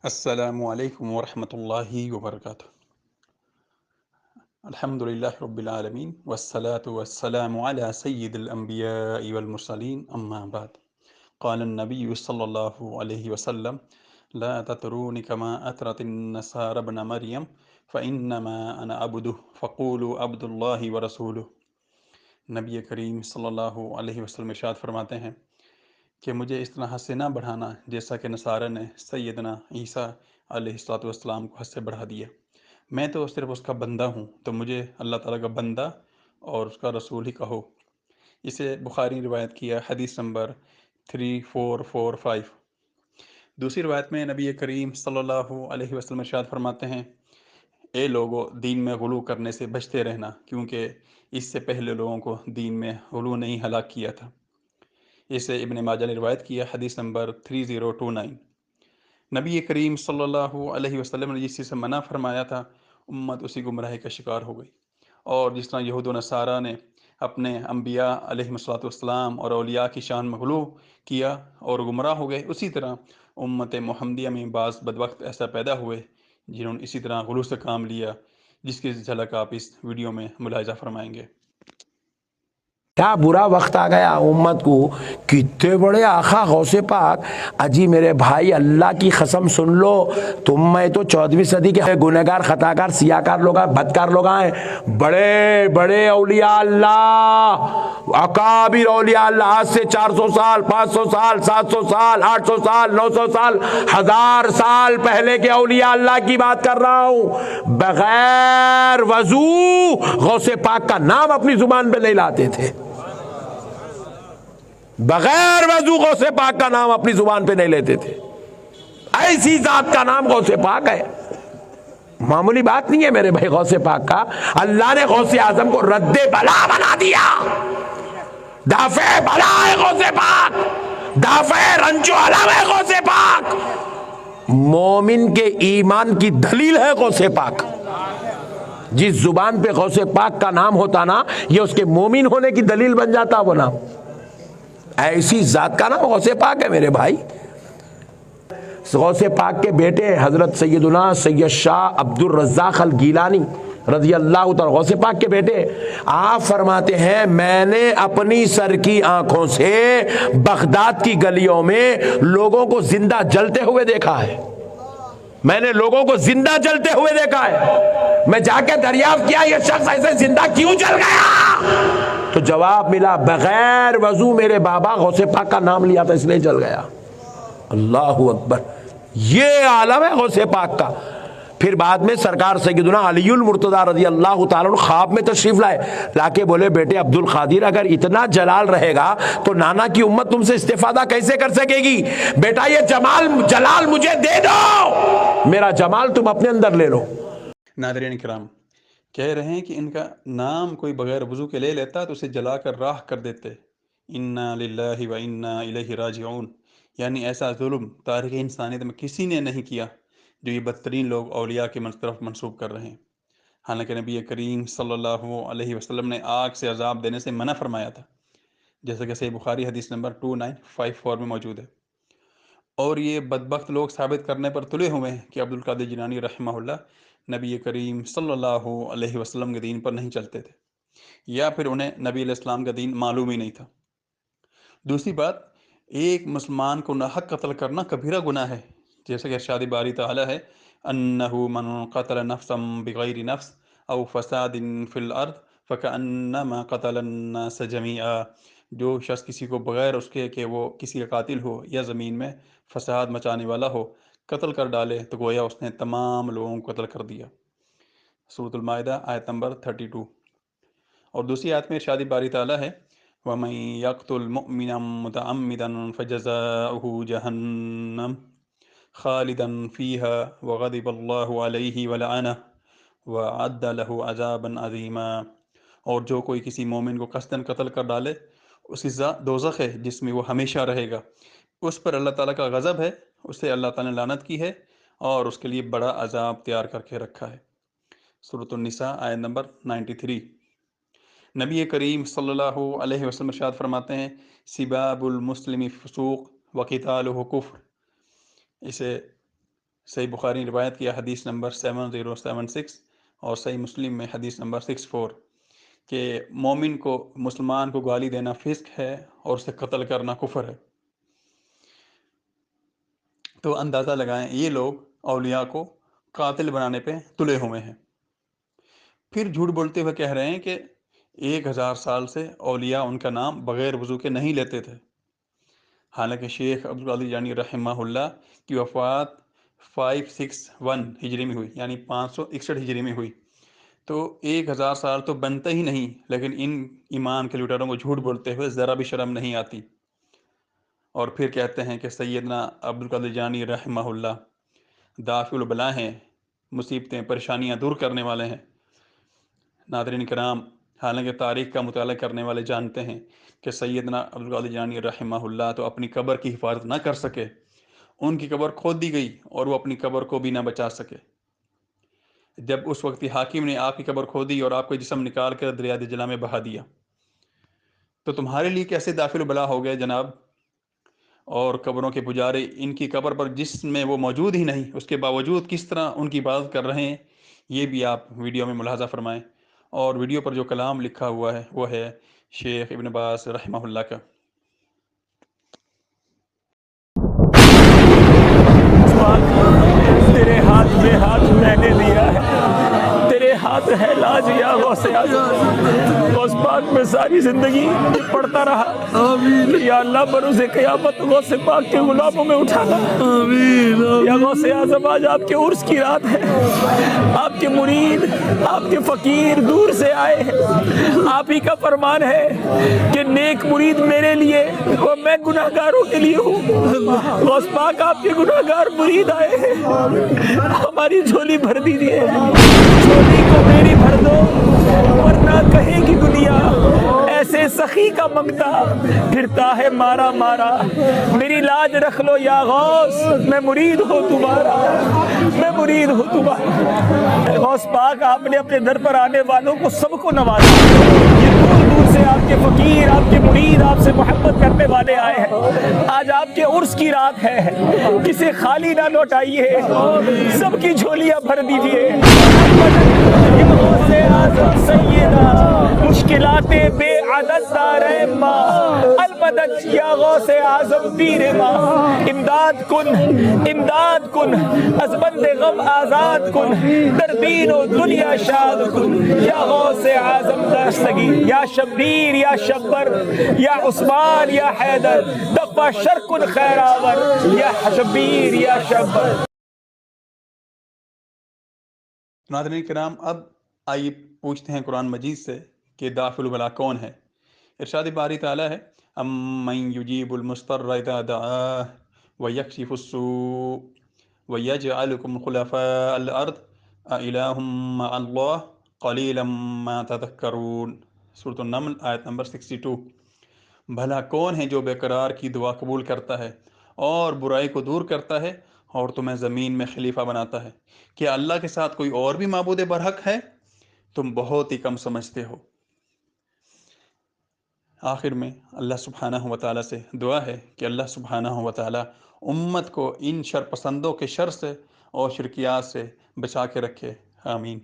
السلام علیکم ورحمۃ اللہ وبرکاتہ۔ الحمد للہ رب العالمین والصلاة والسلام علی سید الانبیاء والمرسلین اما بعد۔ قال النبی صلی اللہ علیہ وسلم لا تطرون کما اطرت النصارى ابن مریم فانما انا عبدہ فقولوا عبد اللہ ورسولہ۔ نبی کریم صلی اللہ علیہ وسلم ارشاد فرماتے ہیں کہ مجھے اس طرح حد سے نہ بڑھانا جیسا کہ نصارہ نے سیدنا عیسیٰ علیہ الصلوۃ والسلام کو حد سے بڑھا دیا۔ میں تو صرف اس کا بندہ ہوں، تو مجھے اللہ تعالیٰ کا بندہ اور اس کا رسول ہی کہو۔ اسے بخاری روایت کیا، حدیث نمبر 3445۔ دوسری روایت میں نبی کریم صلی اللہ علیہ وسلم ارشاد فرماتے ہیں، اے لوگو، دین میں غلو کرنے سے بچتے رہنا، کیونکہ اس سے پہلے لوگوں کو دین میں غلو نہیں ہلاک کیا تھا۔ اسے ابن ماجہ نے روایت کیا، حدیث نمبر 3029۔ نبی کریم صلی اللہ علیہ وسلم نے جس چیز سے منع فرمایا تھا، امت اسی گمراہی کا شکار ہو گئی۔ اور جس طرح یہود و نصارہ نے اپنے انبیاء علیہ الصلوۃ والسلام اور اولیاء کی شان میں غلو کیا اور گمراہ ہو گئے، اسی طرح امت محمدیہ میں بعض بدبخت ایسا پیدا ہوئے جنہوں نے اسی طرح غلو سے کام لیا، جس کی جھلک آپ اس ویڈیو میں ملاحظہ فرمائیں گے۔ کیا برا وقت آ گیا امت کو، کتنے بڑے آقا غوث پاک۔ اجی میرے بھائی، اللہ کی قسم سن لو، تم میں تو 14ویں صدی کے گنہگار، خطاکار، سیاکار لوگ ہیں، بدکار لوگ ہیں۔ بڑے بڑے اولیاء اللہ، اکابر اولیاء اللہ، آج سے 400 سال، 500 سال، 700 سال، 800 سال، 900 سال، 1000 سال پہلے کے اولیاء اللہ کی بات کر رہا ہوں، بغیر وضو غوث پاک کا نام اپنی زبان پہ نہیں لاتے تھے۔ بغیر وضو غوث پاک کا نام اپنی زبان پہ نہیں لیتے تھے۔ ایسی ذات کا نام غوث پاک ہے، معمولی بات نہیں ہے میرے بھائی۔ غوث پاک کا اللہ نے غوث اعظم کو رد بلا بنا دیا، دافع بلا ہے غوث پاک، دافع رنج و علم ہے غوث پاک، مومن کے ایمان کی دلیل ہے غوث پاک۔ جس زبان پہ غوث پاک کا نام ہوتا نا، یہ اس کے مومن ہونے کی دلیل بن جاتا وہ نام۔ ایسی ذات کا نام غوث پاک ہے میرے بھائی۔ غوث پاک کے بیٹے حضرت سیدنا سید شاہ عبد الرزاق الگیلانی رضی اللہ تعالی، غوث پاک کے بیٹے، آپ فرماتے ہیں میں نے اپنی سر کی آنکھوں سے بغداد کی گلیوں میں لوگوں کو زندہ جلتے ہوئے دیکھا ہے۔ میں نے لوگوں کو زندہ جلتے ہوئے دیکھا ہے۔ میں جا کے دریافت کیا یہ شخص ایسے زندہ کیوں جل گیا، تو جواب ملا بغیر وضو میرے بابا غوث پاک کا نام لیا تھا اس لیے جل گیا۔ اللہ اکبر، یہ عالم ہے غوث پاک کا۔ پھر بعد میں سرکار سیدنا علی المرتضیٰ رضی اللہ تعالیٰ عنہ خواب میں تشریف لائے، لا کے بولے بیٹے عبد القادر، اگر اتنا جلال رہے گا تو نانا کی امت تم سے استفادہ کیسے کر سکے گی؟ بیٹا یہ جلال مجھے دے دو، میرا جمال تم اپنے اندر لے لو۔ ناظرین کرام، کہہ رہے ہیں کہ ان کا نام کوئی بغیر وضو کے لے لیتا تو اسے جلا کر راکھ کر دیتے۔ انا للہ و انا الیہ راجعون، یعنی ایسا ظلم تاریخ انسانیت میں کسی نے نہیں کیا جو یہ بدترین لوگ اولیاء کے طرف منسوب کر رہے ہیں۔ حالانکہ نبی کریم صلی اللہ علیہ وسلم نے آگ سے عذاب دینے سے منع فرمایا تھا، جیسا کہ صحیح بخاری حدیث نمبر 2954 میں موجود ہے۔ اور یہ بدبخت لوگ ثابت کرنے پر تلے ہوئے ہیں کہ عبد القادر جیلانی رحمہ اللہ نبی کریم صلی اللہ علیہ وسلم کے دین پر نہیں چلتے تھے، یا پھر انہیں نبی علیہ السلام کا دین معلوم ہی نہیں تھا۔ دوسری بات، ایک مسلمان کو ناحق قتل کرنا کبیرہ گناہ ہے، جیسا کہ ارشاد باری تعالی ہے، انہ من قتل نفسا بغیر نفس او فساد فی الارض فکأنما قتل الناس جمیعا۔ جو شخص کسی کو بغیر اس کے کہ وہ کسی کا قاتل ہو یا زمین میں فساد مچانے والا ہو قتل کر ڈالے تو گویا اس نے تمام لوگوں کو قتل کر دیا۔ سورۃ المائدہ آیت نمبر 32۔ اور دوسری آیت میں ارشاد باری تعالی ہے، وَمَن يَقْتُلْ مُؤْمِنًا مُتَعَمِّدًا فَجَزَاؤُهُ جَهَنَّمُ خَالِدًا فِيهَا وَغَضِبَ اللَّهُ عَلَيْهِ وَلَعَنَهُ وَأَعَدَّ لَهُ عَذَابًا عَظِيمًا۔ اور جو کوئی کسی مومن کو قصداً قتل کر ڈالے، اس کی دوزخ ہے جس میں وہ ہمیشہ رہے گا، اس پر اللہ تعالیٰ کا غضب ہے، اسے اللہ تعالیٰ نے لعنت کی ہے اور اس کے لیے بڑا عذاب تیار کر کے رکھا ہے۔ سورۃ النساء آیت نمبر 93۔ نبی کریم صلی اللہ علیہ وسلم ارشاد فرماتے ہیں، سباب المسلم فسوق وقتالہ کفر۔ اسے صحیح بخاری روایت کیا حدیث نمبر 7076 اور صحیح مسلم میں حدیث نمبر 64 کہ مومن کو مسلمان کو گالی دینا فسق ہے اور اسے قتل کرنا کفر ہے۔ تو اندازہ لگائیں یہ لوگ اولیاء کو قاتل بنانے پہ تلے ہوئے ہیں، پھر جھوٹ بولتے ہوئے کہہ رہے ہیں کہ 1000 سال سے اولیاء ان کا نام بغیر وضو کے نہیں لیتے تھے، حالانکہ شیخ عبدالقادر جیلانی رحمہ اللہ کی وفات 561 ہجری میں ہوئی، یعنی 561 ہجری میں ہوئی، تو 1000 سال تو بنتا ہی نہیں، لیکن ان ایمان کے لوٹروں کو جھوٹ بولتے ہوئے ذرا بھی شرم نہیں آتی، اور پھر کہتے ہیں کہ سیدنا عبدالقادر جیلانی رحمہ اللہ دافع البلا ہیں، مصیبتیں پریشانیاں دور کرنے والے ہیں۔ ناظرین کرام، حالانکہ تاریخ کا مطالعہ کرنے والے جانتے ہیں کہ سیدنا عبدالقادر جیلانی رحمہ اللہ تو اپنی قبر کی حفاظت نہ کر سکے، ان کی قبر کھود دی گئی اور وہ اپنی قبر کو بھی نہ بچا سکے۔ جب اس وقت حاکم نے آپ کی قبر کھودی اور آپ کا جسم نکال کر دریا دجلہ میں بہا دیا، تو تمہارے لیے کیسے داخل بلا ہو گئے جناب؟ اور قبروں کے پجارے ان کی قبر پر جس میں وہ موجود ہی نہیں، اس کے باوجود کس طرح ان کی عبادت کر رہے ہیں، یہ بھی آپ ویڈیو میں ملاحظہ فرمائیں۔ اور ویڈیو پر جو کلام لکھا ہوا ہے وہ ہے شیخ ابن باز رحمہ اللہ کا۔ تیرے ہاتھ میں ہاتھ میں نے دیا ہے، تیرے ہاتھ ہے لاج یا غوث اعظم۔ غوث پاک میں ساری زندگی پڑھتا رہا، یا اللہ بروز قیامت غوث پاک کے غلاموں میں اٹھانا۔ یا غوث اعظم، آج آپ کے عرس کی رات ہے، آپ کے مرید، آپ کے فقیر دور سے آئے ہیں، آپ ہی کا فرمان ہے کہ نیک مرید میرے لیے اور میں گناہ گاروں کے لیے ہوں۔ غوث پاک آپ کے گناہ گار مرید آئے ہیں، ہماری جھولی بھر دیجیے، جھولی کو میری بھر دو، ورنہ کہے گی دنیا ایسے سخی کا منگتا پھرتا ہے مارا مارا۔ میری لاج رکھ لو یا غوث، میں مرید ہوں تمہارا، میں مرید ہوں تمہارا۔ غوث پاک آپ نے اپنے در پر آنے والوں کو سب کو نوازا، یہ دور دور سے آپ کے فقیر، آپ کے مرید، آپ سے محبت کرنے والے آئے ہیں۔ آج آپ کے عرس کی رات ہے، کسے خالی نہ لوٹائیے، سب کی جھولیاں بھر دیجیے۔ غوث اعظم سیدہ، مشکلات بے عدد دارے ماں، المدد یا غوث اعظم پیر ماں، امداد کن، امداد کن، از بند غم آزاد کن، در دین و دنیا شاد کن، یا غوث اعظم دستگی، یا شبیر یا شبر، یا عثمان یا حیدر، دفع شر کن خیر آور، یا شبیر یا شبر۔ ناظرین کرام، اب آئیے پوچھتے ہیں قرآن مجید سے کہ دافع البلا کون ہے۔ ارشاد باری تعالیٰ ہے امن یجیب المضطر اذا دعاہ ویکشف السوء ویجعلکم خلفاء الارض االہ مع اللہ قلیلا ما تذکرون۔ سورۃ النمل آیت نمبر 62۔ بھلا کون ہے جو بے قرار کی دعا قبول کرتا ہے اور برائی کو دور کرتا ہے اور تمہیں زمین میں خلیفہ بناتا ہے؟ کیا اللہ کے ساتھ کوئی اور بھی معبود برحق ہے؟ تم بہت ہی کم سمجھتے ہو۔ آخر میں اللہ سبحانہ و تعالیٰ سے دعا ہے کہ اللہ سبحانہ و تعالیٰ امت کو ان شر پسندوں کے شر سے اور شرکیات سے بچا کے رکھے، آمین۔